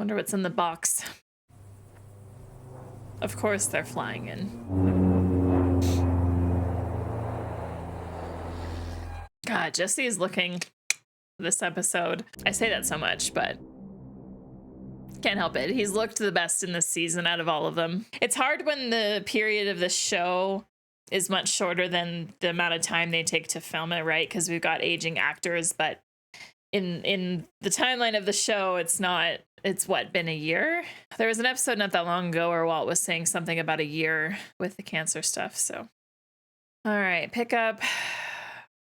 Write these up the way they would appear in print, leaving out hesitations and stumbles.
Wonder what's in the box. Of course they're flying in. God, Jesse is looking this episode. I say that so much, but can't help it. He's looked the best in this season out of all of them. It's hard when the period of the show is much shorter than the amount of time they take to film it, right? Because we've got aging actors, but in the timeline of the show, it's what, been a year? There was an episode not that long ago where Walt was saying something about a year with the cancer stuff, so. All right, pick up.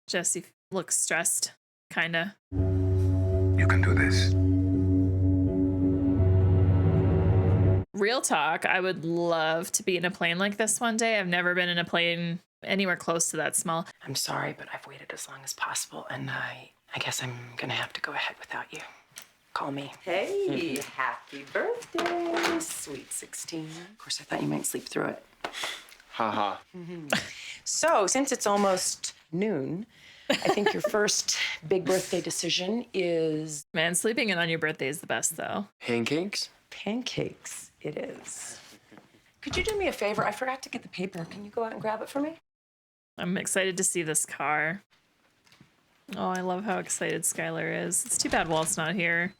Jesse looks stressed, kinda. You can do this. Real talk, I would love to be in a plane like this one day. I've never been in a plane anywhere close to that small. I'm sorry, but I've waited as long as possible, and I guess I'm gonna have to go ahead without you. Call me. Hey, happy birthday, Sweet 16. Of course, I thought you might sleep through it. Haha. So, since it's almost noon, I think your first big birthday decision is Man, sleeping in on your birthday is the best, though. Pancakes? pancakes. It is. Could you do me a favor? I forgot to get the paper. Can you go out and grab it for me? I'm excited to see this car. Oh, I love how excited Skylar is. It's too bad Walt's not here.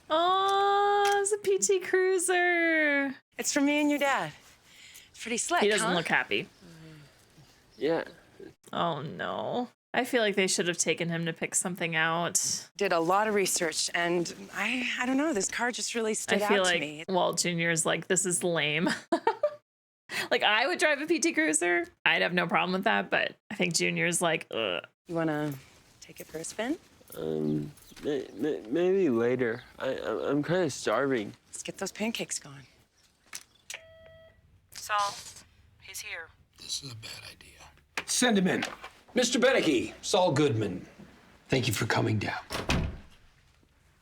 Oh, it's a PT Cruiser. It's for me and your dad. It's pretty slick, He doesn't huh? look happy. Yeah. Oh, no. I feel like they should have taken him to pick something out. Did a lot of research, and I don't know, this car just really I stood feel out to like me. Walt Jr. is like, this is lame. Like, I would drive a PT Cruiser. I'd have no problem with that, but I think Junior's like, ugh. You wanna take it for a spin? Maybe later. I'm kind of starving. Let's get those pancakes going. Saul, he's here. This is a bad idea. Send him in. Mr. Beneke, Saul Goodman. Thank you for coming down.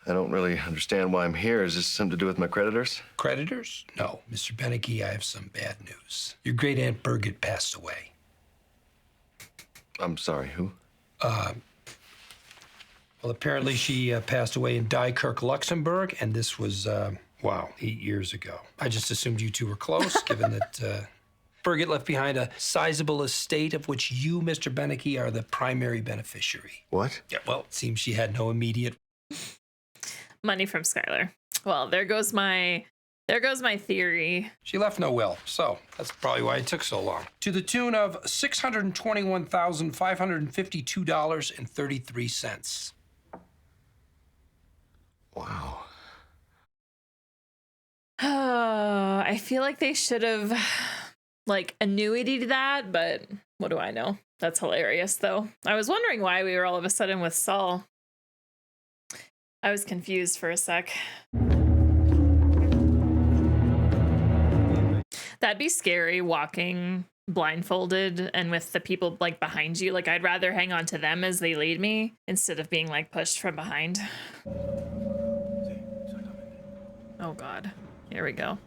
I don't really understand why I'm here. Is this something to do with my creditors? Creditors? No. Mr. Beneke, I have some bad news. Your great Aunt Birgit passed away. I'm sorry, who? Well, apparently she passed away in Dykirk, Luxembourg, and this was, 8 years ago. I just assumed you two were close, given that Birgit left behind a sizable estate of which you, Mr. Beneke, are the primary beneficiary. What? Yeah, well, it seems she had no immediate... Money from Skylar. Well, there goes my theory. She left no will, so that's probably why it took so long. To the tune of $621,552.33. Wow. I feel like they should have, like, annuitied that, but what do I know? That's hilarious, though. I was wondering why we were all of a sudden with Saul. I was confused for a sec. That'd be scary, walking blindfolded and with the people like behind you. Like, I'd rather hang on to them as they lead me instead of being like pushed from behind. Oh God, here we go.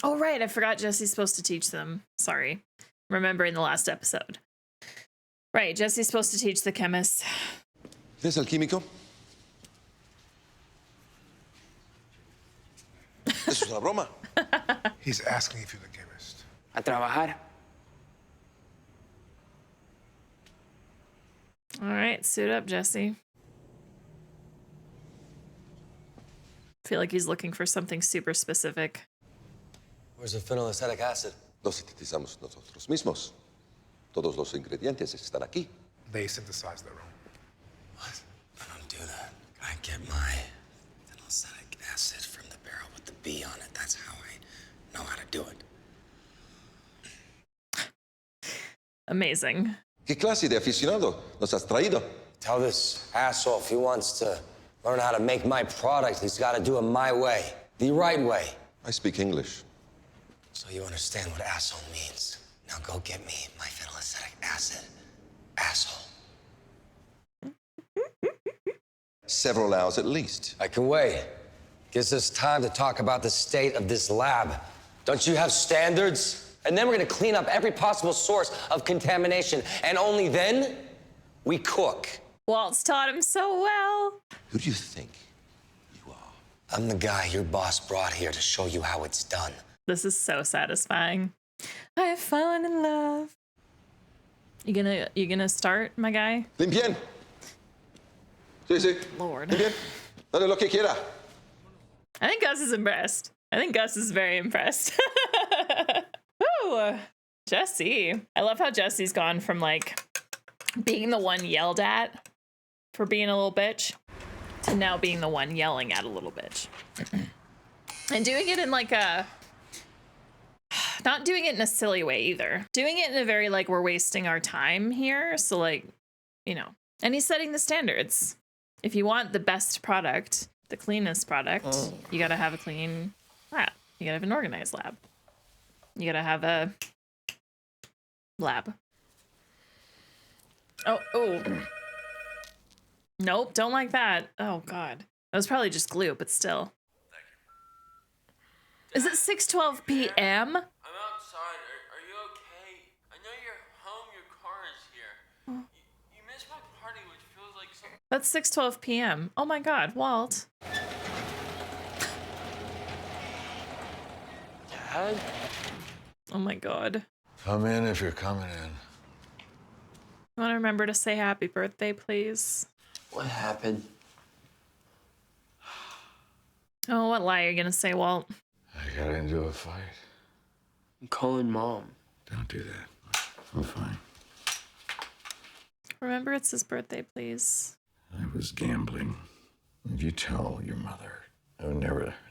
Oh right, I forgot Jesse's supposed to teach them. Sorry, remember in the last episode. Right, Jesse's supposed to teach the chemists. ¿Es el químico? ¿Eso es una broma? He's asking if you're the chemist. A trabajar. All right, suit up, Jesse. Feel like he's looking for something super specific. Where's the phenylacetic acid? Lo sintetizamos nosotros mismos. Todos los ingredientes están aquí. They synthesize their own. What? I don't do that. I get my phenylacetic acid from the barrel with the B on it. That's how I know how to do it. Amazing. ¿Qué clase de aficionado nos has traído? Tell this asshole if he wants to learn how to make my product, he's got to do it my way, the right way. I speak English. So you understand what asshole means. Now go get me my phenylacetic acid, asshole. Several hours at least. I can wait. Gives us time to talk about the state of this lab. Don't you have standards? And then we're gonna clean up every possible source of contamination. And only then, we cook. Walt's taught him so well. Who do you think you are? I'm the guy your boss brought here to show you how it's done. This is so satisfying. I have fallen in love. You gonna start, my guy? Limpien. Sí, sí. Lord. Limpien. Dale lo que quiera. I think Gus is impressed. I think Gus is very impressed. Ooh, Jesse. I love how Jesse's gone from like being the one yelled at for being a little bitch to now being the one yelling at a little bitch. And doing it in like a, not doing it in a silly way either. Doing it in a very like, we're wasting our time here. So like, you know, and he's setting the standards. If you want the best product, the cleanest product, you gotta have a clean lab. You gotta have an organized lab. You gotta have a lab. Oh. Nope, don't like that. Oh God. That was probably just glue, but still. Is it 6:12 p.m.? I'm outside. Are you okay? I know you're home. Your car is here. You missed my party, which feels like some... That's 6:12 p.m. Oh my God, Walt. Dad? Oh my God. Come in if you're coming in. You want to remember to say happy birthday, please? What happened? Oh, what lie are you gonna say, Walt? I got into a fight. I'm calling Mom. Don't do that. I'm fine. Remember it's his birthday, please. I was gambling. If you tell your mother, I would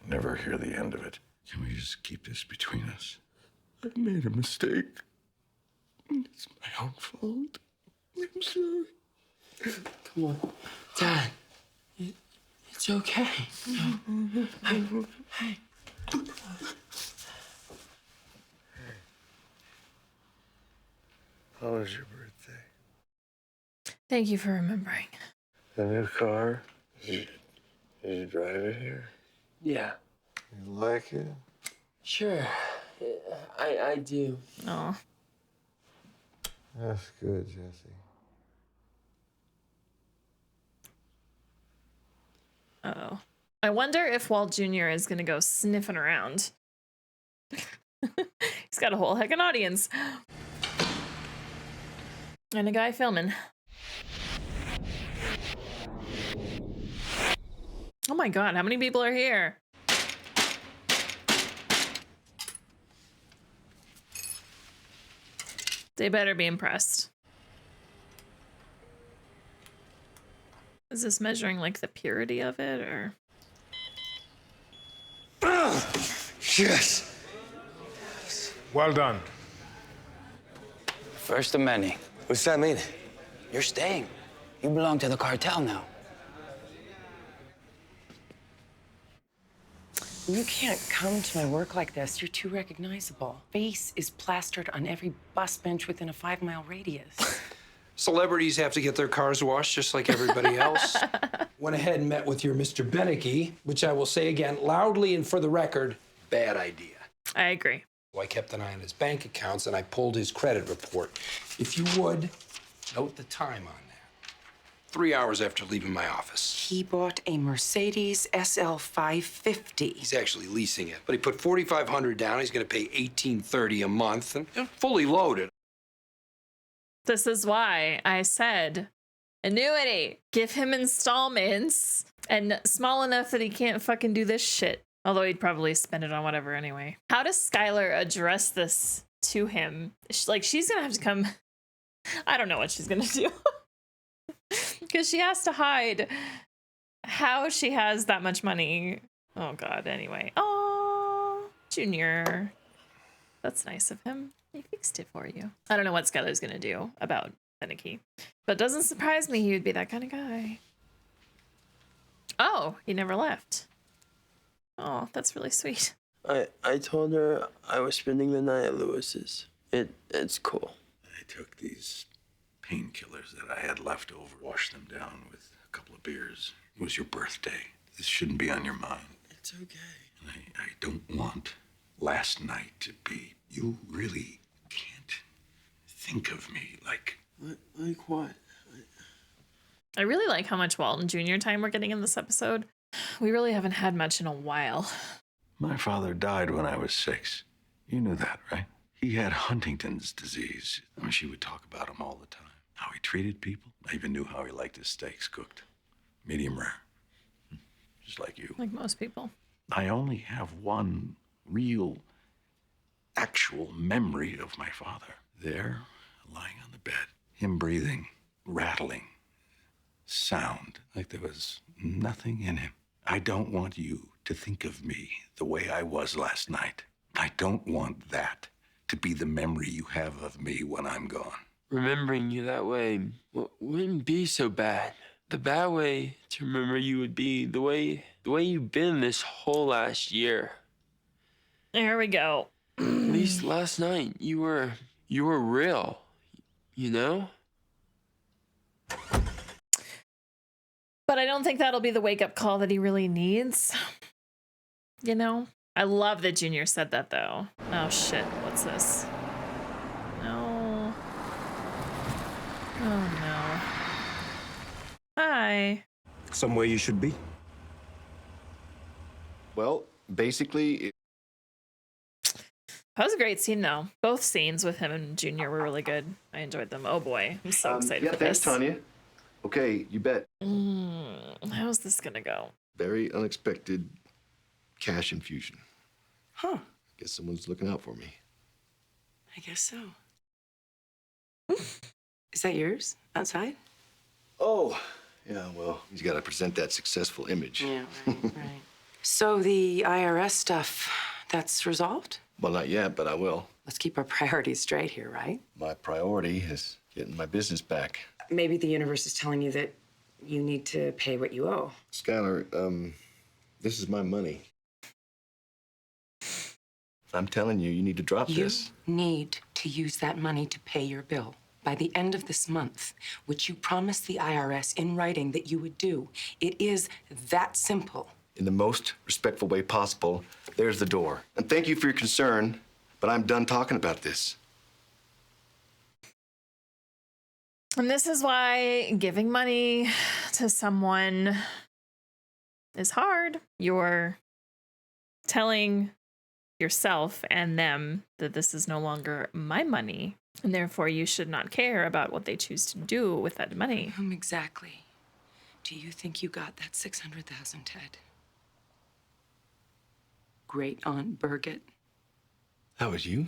never hear the end of it. Can we just keep this between us? I made a mistake. It's my own fault. I'm sorry. Come on. Dad. It's okay. Hey. How was your birthday? Thank you for remembering. The new car? Did you drive it here? Yeah. You like it? Sure. I do. Oh. That's good, Jesse. Uh-oh. I wonder if Walt Jr. is gonna go sniffing around. He's got a whole heckin' audience. And a guy filming. Oh my God, how many people are here? They better be impressed. Is this measuring like the purity of it or? Yes. Well done. First of many. What's that mean? You're staying. You belong to the cartel now. You can't come to my work like this. You're too recognizable. Face is plastered on every bus bench within a 5-mile radius. Celebrities have to get their cars washed just like everybody else. Went ahead and met with your Mr. Beneke, which I will say again, loudly and for the record, bad idea. I agree. I kept an eye on his bank accounts and I pulled his credit report. If you would, note the time on that. 3 hours after leaving my office. He bought a Mercedes SL 550. He's actually leasing it, but he put $4,500 down. He's gonna pay $1,830 a month and fully loaded. This is why I said annuity. Give him installments and small enough that he can't fucking do this shit. Although he'd probably spend it on whatever anyway. How does Skylar address this to him? Like, she's gonna have to come. I don't know what she's gonna do. Because she has to hide how she has that much money. Oh, God, anyway. Oh, Junior. That's nice of him. He fixed it for you. I don't know what Skylar's going to do about Beneke. But it doesn't surprise me he would be that kind of guy. Oh, he never left. Oh, that's really sweet. I told her I was spending the night at Lewis's. It's cool. I took these painkillers that I had left over, washed them down with a couple of beers. It was your birthday. This shouldn't be on your mind. It's okay. And I don't want last night to be. You really can't think of me like. Like what? I really like how much Walton Jr. time we're getting in this episode. We really haven't had much in a while. My father died when I was 6. You knew that, right? He had Huntington's disease. I mean, she would talk about him all the time. How he treated people. I even knew how he liked his steaks cooked. Medium rare. Just like you. Like most people. I only have one real, actual memory of my father. There, lying on the bed. Him breathing, rattling, sound, like there was nothing in him. I don't want you to think of me the way I was last night. I don't want that to be the memory you have of me when I'm gone. Remembering you that way wouldn't be so bad. The bad way to remember you would be the way you've been this whole last year. There we go. At least last night you were real, you know? But I don't think that'll be the wake-up call that he really needs. You know? I love that Junior said that, though. Oh, shit. What's this? No. Oh, no. Hi. Somewhere you should be. Well, basically... That was a great scene, though. Both scenes with him and Junior were really good. I enjoyed them. Oh, boy. I'm so excited for thanks, this. Tanya. Okay, you bet. How's this gonna go? Very unexpected cash infusion. Huh. Guess someone's looking out for me. I guess so. Is that yours? Outside? Oh, yeah, well, he's got to present that successful image. Yeah, right. So the IRS stuff, that's resolved? Well, not yet, but I will. Let's keep our priorities straight here, right? My priority is getting my business back. Maybe the universe is telling you that you need to pay what you owe. Skylar, this is my money. I'm telling you, you need to drop this. You need to use that money to pay your bill by the end of this month, which you promised the IRS in writing that you would do. It is that simple. In the most respectful way possible, there's the door. And thank you for your concern, but I'm done talking about this. And this is why giving money to someone is hard. You're telling yourself and them that this is no longer my money, and therefore you should not care about what they choose to do with that money. Whom exactly do you think you got that $600,000, Ted? Great Aunt Birgit. That was you?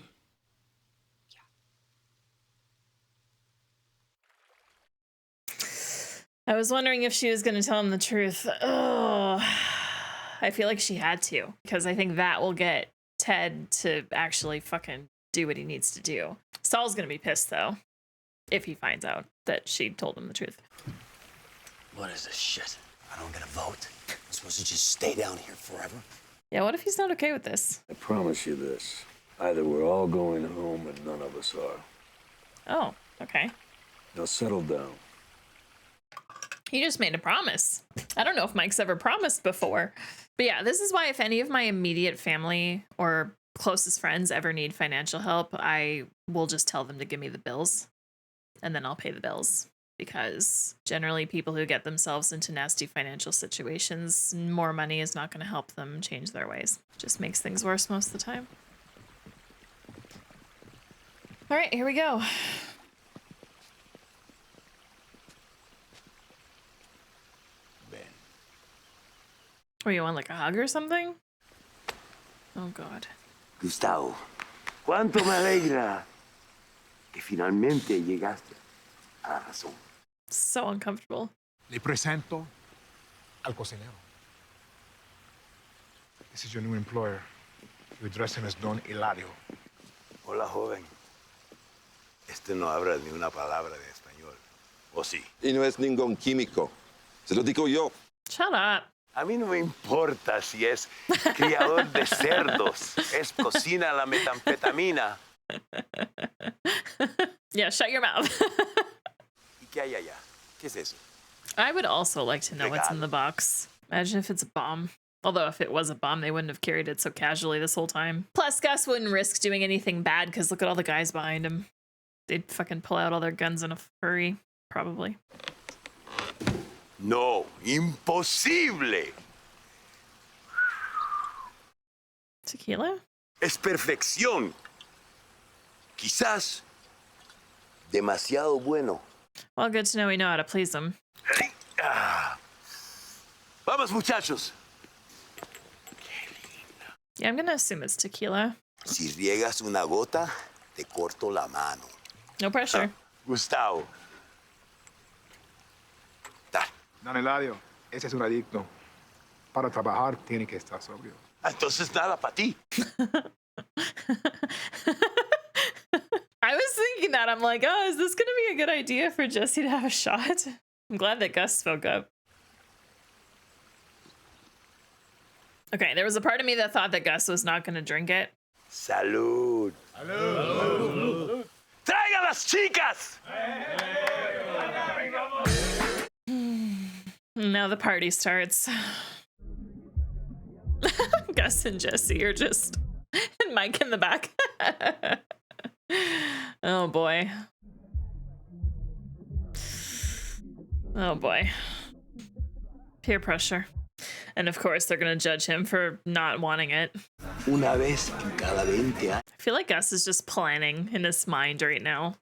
I was wondering if she was going to tell him the truth. Oh, I feel like she had to, because I think that will get Ted to actually fucking do what he needs to do. Saul's going to be pissed, though, if he finds out that she told him the truth. What is this shit? I don't get a vote. I'm supposed to just stay down here forever? Yeah, what if he's not okay with this? I promise you this. Either we're all going home and none of us are. Oh, okay. Now settle down. He just made a promise. I don't know if Mike's ever promised before. But yeah, this is why if any of my immediate family or closest friends ever need financial help, I will just tell them to give me the bills and then I'll pay the bills. Because generally people who get themselves into nasty financial situations, more money is not going to help them change their ways. It just makes things worse most of the time. All right, here we go. Or you want like a hug or something? Oh, God. Gustavo, cuánto me alegra que finalmente llegaste a la razón. So uncomfortable. Le presento al cocinero. This is your new employer. You address him as Don Hilario. Hola, joven. Este no habla ni una palabra de español. ¿O sí? Y no es ningún químico. Se lo digo yo. Shut up. A mí no me importa si es criador de cerdos, es cocina la metanfetamina. Yeah, shut your mouth. ¿Y qué hay allá? ¿Qué es eso? I would also like to know what's in the box. Imagine if it's a bomb. Although if it was a bomb, they wouldn't have carried it so casually this whole time. Plus, Gus wouldn't risk doing anything bad because look at all the guys behind him. They'd fucking pull out all their guns in a hurry, probably. No, imposible. Tequila? Es perfección. Quizás demasiado bueno. Well, good to know we know how to please him. Vamos, muchachos. Yeah, I'm gonna assume it's tequila. Si riegas una gota, te corto la mano. No pressure. Gustavo. Don Eladio, ese es un adicto. Para trabajar tiene que estar sobrio. Entonces nada para ti. I was thinking that. I'm like, oh, is this gonna be a good idea for Jesse to have a shot? I'm glad that Gus spoke up. Okay, there was a part of me that thought that Gus was not gonna drink it. Salud. Salud. Traigan las chicas. Now the party starts. Gus and Jesse are just... and Mike in the back. Oh boy. Oh boy. Peer pressure. And of course they're gonna judge him for not wanting it. Una vez en cada 20 años. I feel like Gus is just planning in his mind right now.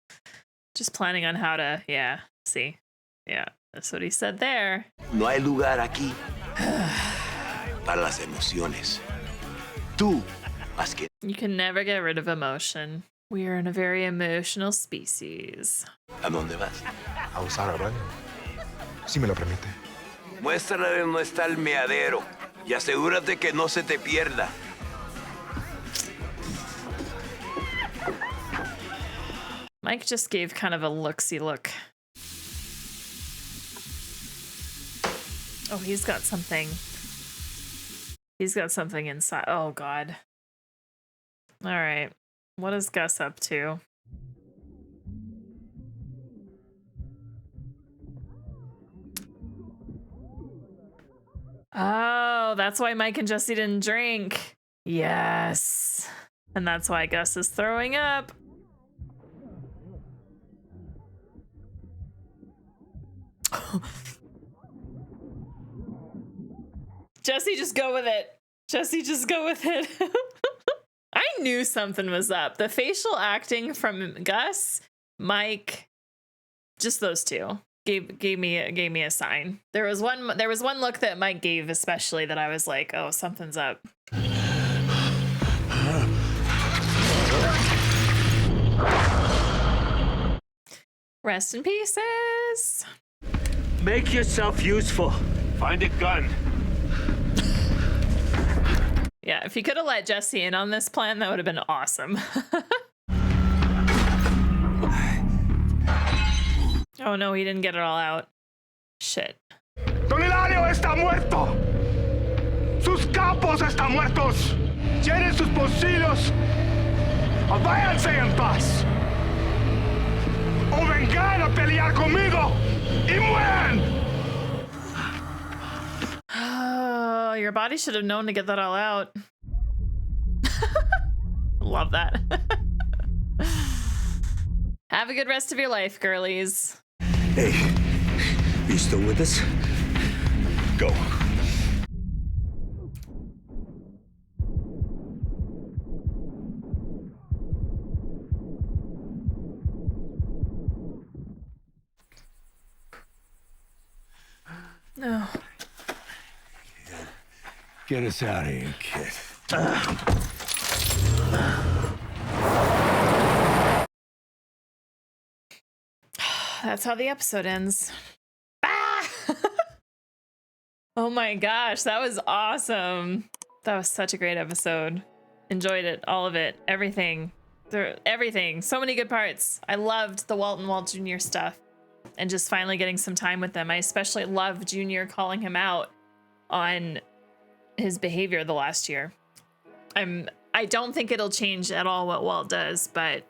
Just planning on how to, yeah, see. Yeah, that's what he said there. No hay lugar aquí para las emociones. Tú, más que... You can never get rid of emotion. We are in a very emotional species. ¿A dónde vas? A usar el baño. Si me lo permite. Muéstrale dónde está el meadero y asegúrate que no se te pierda. Mike just gave kind of a look-see look. Oh, he's got something. He's got something inside. Oh, God. All right. What is Gus up to? Oh, that's why Mike and Jesse didn't drink. Yes. And that's why Gus is throwing up. Jesse, just go with it. Jesse, just go with it. I knew something was up. The facial acting from Gus, Mike, just those two gave me a sign. There was one look that Mike gave especially that I was like, oh, something's up. Rest in pieces. Make yourself useful. Find a gun. Yeah, if you could have let Jesse in on this plan, that would have been awesome. Oh no, he didn't get it all out. Shit. Don Hilario está muerto. Sus capos están muertos. Llenen sus bolsillos. O váyanse en paz. O vengan a pelear conmigo y mueran. Oh, your body should have known to get that all out. Love that. Have a good rest of your life, girlies. Hey, are you still with us? Go. No. Get us out of here, kid. That's how the episode ends. Ah! Oh my gosh, that was awesome. That was such a great episode. Enjoyed it, all of it, everything. Everything, so many good parts. I loved the Walt and Walt Jr. stuff and just finally getting some time with them. I especially love Junior calling him out on his behavior the last year. I don't think it'll change at all what Walt does, but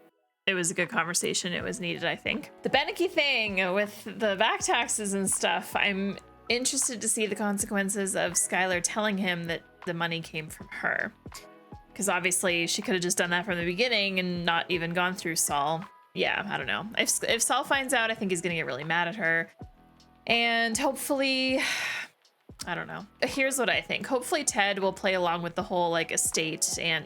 it was a good conversation. It was needed, I think. The Beneke thing with the back taxes and stuff, I'm interested to see the consequences of Skylar telling him that the money came from her. Because obviously she could have just done that from the beginning and not even gone through Saul. Yeah, I don't know. If Saul finds out, I think he's gonna get really mad at her. And hopefully, I don't know. Here's what I think. Hopefully Ted will play along with the whole like estate and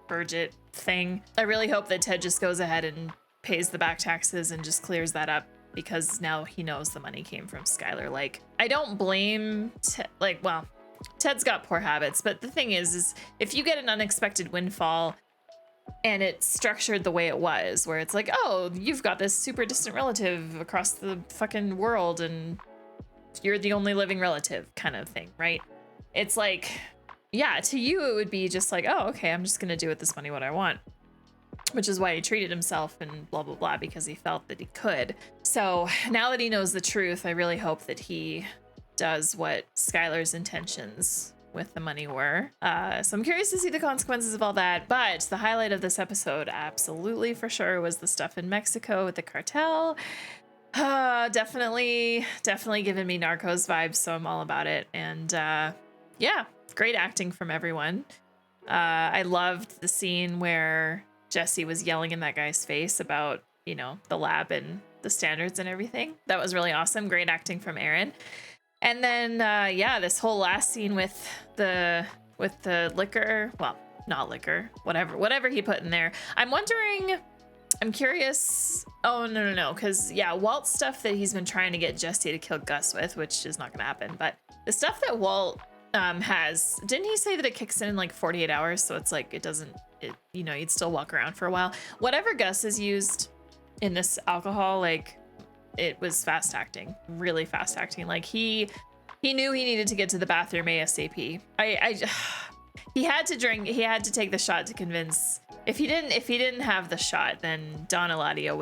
Bridget thing. I really hope that Ted just goes ahead and pays the back taxes and just clears that up, because now he knows the money came from Skylar. Like, I don't blame Ted's got poor habits, but the thing is if you get an unexpected windfall and it's structured the way it was, where it's like, oh, you've got this super distant relative across the fucking world and you're the only living relative kind of thing, right? It's like, yeah, to you it would be just like, oh, okay, I'm just gonna do with this money what I want, which is why he treated himself and blah, blah, blah, because he felt that he could. So now that he knows the truth, I really hope that he does what Skylar's intentions with the money were. So I'm curious to see the consequences of all that. But the highlight of this episode, absolutely for sure, was the stuff in Mexico with the cartel. Definitely giving me Narcos vibes, so I'm all about it. And yeah, great acting from everyone. I loved the scene where Jesse was yelling in that guy's face about, you know, the lab and the standards and everything. That was really awesome. Great acting from Aaron. And then, yeah, this whole last scene with the liquor, well, not liquor, whatever he put in there. I'm curious. Oh, no. Because, yeah, Walt's stuff that he's been trying to get Jesse to kill Gus with, which is not going to happen. But the stuff that Walt has, didn't he say that it kicks in like 48 hours? So it's like, you know, you'd still walk around for a while. Whatever Gus has used in this alcohol, like, it was fast acting, really fast acting. Like he knew he needed to get to the bathroom ASAP. He had to drink. He had to take the shot to convince. If he didn't have the shot, then Don Eladio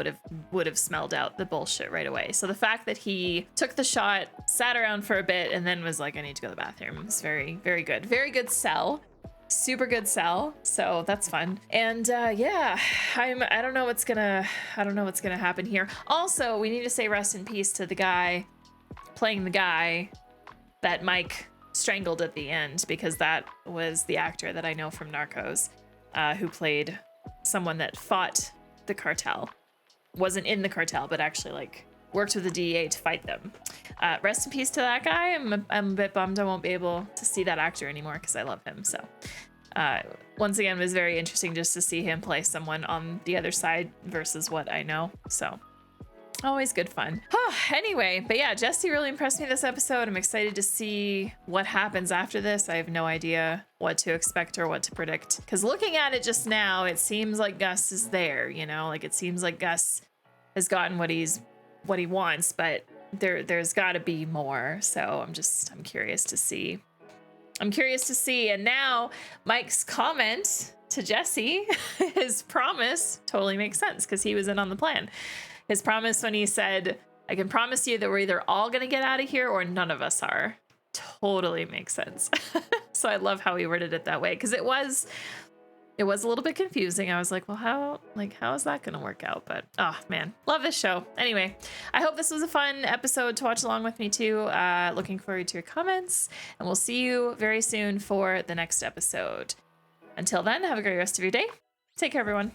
would have smelled out the bullshit right away. So the fact that he took the shot, sat around for a bit, and then was like, I need to go to the bathroom, is very, very good. Very good sell. Super good sell, so that's fun. And yeah, I don't know what's gonna happen here. Also, we need to say rest in peace to the guy playing the guy that Mike strangled at the end, because that was the actor that I know from Narcos, who played someone that fought the cartel. Wasn't in the cartel, but actually like worked with the DEA to fight them. Rest in peace to that guy. I'm a bit bummed I won't be able to see that actor anymore because I love him. So once again, it was very interesting just to see him play someone on the other side versus what I know. So always good fun. Anyway, but yeah, Jesse really impressed me this episode. I'm excited to see what happens after this. I have no idea what to expect or what to predict, because looking at it just now, it seems like Gus is there, you know, like it seems like Gus has gotten what he wants, but there's got to be more. So I'm curious to see. And now Mike's comment to Jesse, his promise totally makes sense because he was in on the plan. His promise when he said, I can promise you that we're either all going to get out of here or none of us are, totally makes sense. So I love how he worded it that way, because it was a little bit confusing. I was like, well, how is that going to work out? But oh man, love this show. Anyway, I hope this was a fun episode to watch along with me too. Looking forward to your comments, and we'll see you very soon for the next episode. Until then, have a great rest of your day. Take care, everyone.